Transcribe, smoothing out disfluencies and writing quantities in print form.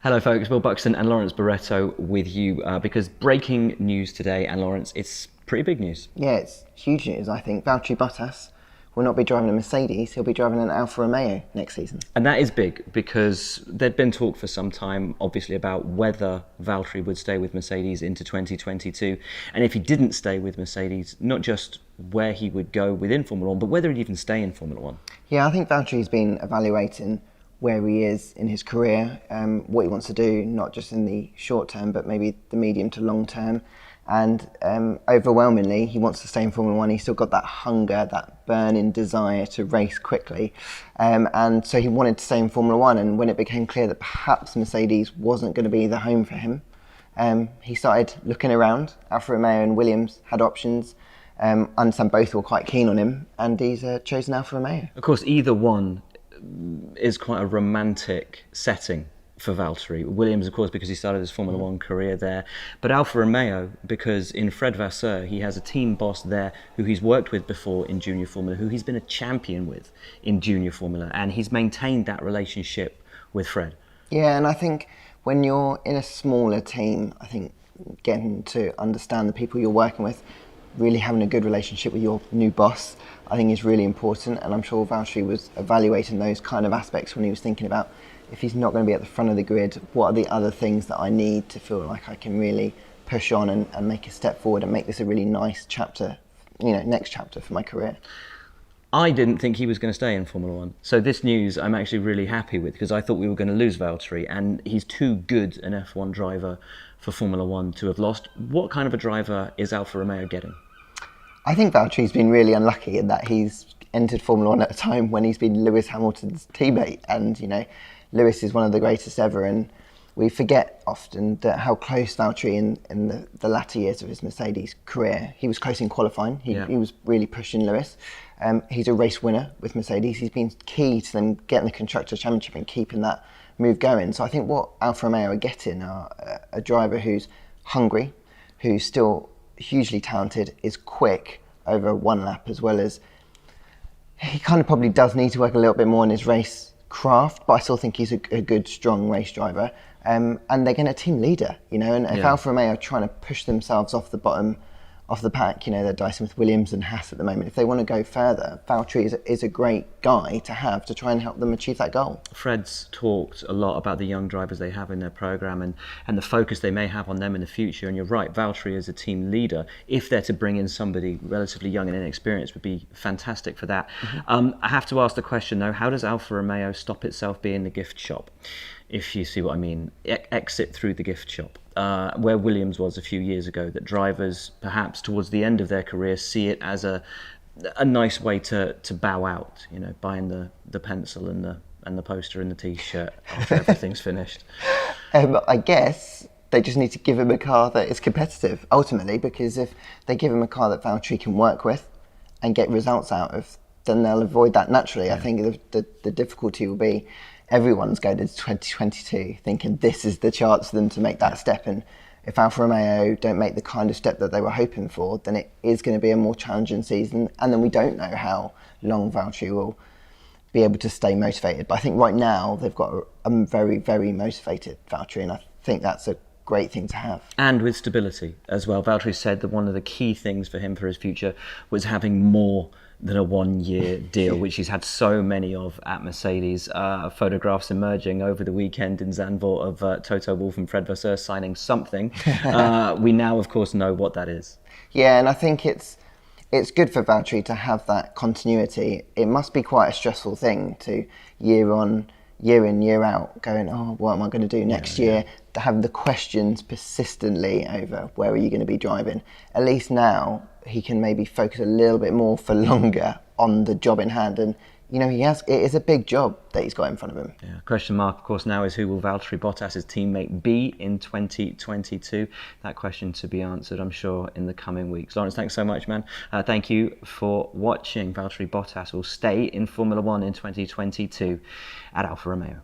Hello folks, Will Buxton and Lawrence Barretto with you because breaking news today, and Lawrence, it's pretty big news. Yeah, it's huge news, I think. Valtteri Bottas will not be driving a Mercedes, he'll be driving an Alfa Romeo next season. And that is big because there'd been talk for some time, obviously, about whether Valtteri would stay with Mercedes into 2022. And if he didn't stay with Mercedes, not just where he would go within Formula One, but whether he'd even stay in Formula One. Yeah, I think Valtteri's been evaluating where he is in his career, what he wants to do, not just in the short term, but maybe the medium to long term. And overwhelmingly, he wants to stay in Formula One. He's still got that hunger, that burning desire to race quickly. And so he wanted to stay in Formula One. And when it became clear that perhaps Mercedes wasn't going to be the home for him, he started looking around. Alfa Romeo and Williams had options. I understand both were quite keen on him, and he's chosen Alfa Romeo. Of course, either one is quite a romantic setting for Valtteri. Williams, of course, because he started his Formula One career there, but Alfa Romeo, because in Fred Vasseur, he has a team boss there who he's worked with before in Junior Formula, who he's been a champion with in Junior Formula, and he's maintained that relationship with Fred. Yeah, and I think when you're in a smaller team, I think getting to understand the people you're working with, really having a good relationship with your new boss, I think is really important. And I'm sure Valtteri was evaluating those kind of aspects when he was thinking about, if he's not going to be at the front of the grid, what are the other things that I need to feel like I can really push on and make a step forward and make this a really nice chapter, next chapter for my career. I didn't think he was going to stay in Formula One. So this news I'm actually really happy with, because I thought we were going to lose Valtteri, and he's too good an F1 driver for Formula One to have lost. What kind of a driver is Alfa Romeo getting? I think Valtteri's been really unlucky in that he's entered Formula One at a time when he's been Lewis Hamilton's teammate, and Lewis is one of the greatest ever, and we forget often that how close Valtteri in the latter years of his Mercedes career. He was close in qualifying. He was really pushing Lewis. He's a race winner with Mercedes. He's been key to them getting the Constructors' Championship and keeping that move going. So I think what Alfa Romeo are getting are a driver who's hungry, who's still hugely talented, is quick over one lap, as well as he kind of probably does need to work a little bit more on his race craft, but I still think he's a good, strong race driver. And they're getting a team leader, and if Alfa Romeo are trying to push themselves off the bottom of the pack, they're dicing with Williams and Haas at the moment. If they want to go further, Valtteri is a great guy to have to try and help them achieve that goal. Fred's talked a lot about the young drivers they have in their programme and the focus they may have on them in the future. And you're right, Valtteri is a team leader. If they're to bring in somebody relatively young and inexperienced, would be fantastic for that. I have to ask the question though, how does Alfa Romeo stop itself being the gift shop? If you see what I mean, exit through the gift shop, where Williams was a few years ago, that drivers perhaps towards the end of their career see it as a nice way to bow out, buying the pencil and the poster and the t-shirt after everything's finished. I guess they just need to give him a car that is competitive ultimately, because if they give him a car that Valtteri can work with and get results out of, then they'll avoid that naturally. Yeah. I think the difficulty will be everyone's going into 2022 thinking this is the chance for them to make that step, and if Alfa Romeo don't make the kind of step that they were hoping for, then it is going to be a more challenging season, and then we don't know how long Valtteri will be able to stay motivated. But I think right now they've got a very, very motivated Valtteri, and I think that's a great thing to have. And with stability as well. Valtteri said that one of the key things for him for his future was having more than a one-year deal, which he's had so many of at Mercedes. Photographs emerging over the weekend in Zandvoort of Toto Wolff and Fred Vasseur signing something. We now, of course, know what that is. Yeah, and I think it's good for Valtteri to have that continuity. It must be quite a stressful thing to year in, year out, going, oh, what am I going to do next year? To have the questions persistently over where are you going to be driving. At least now he can maybe focus a little bit more for longer on the job in hand, and it is a big job that he's got in front of him. Yeah. Question mark, of course, now is who will Valtteri Bottas' teammate be in 2022? That question to be answered, I'm sure, in the coming weeks. Lawrence, thanks so much, man. Thank you for watching. Valtteri Bottas will stay in Formula One in 2022 at Alfa Romeo.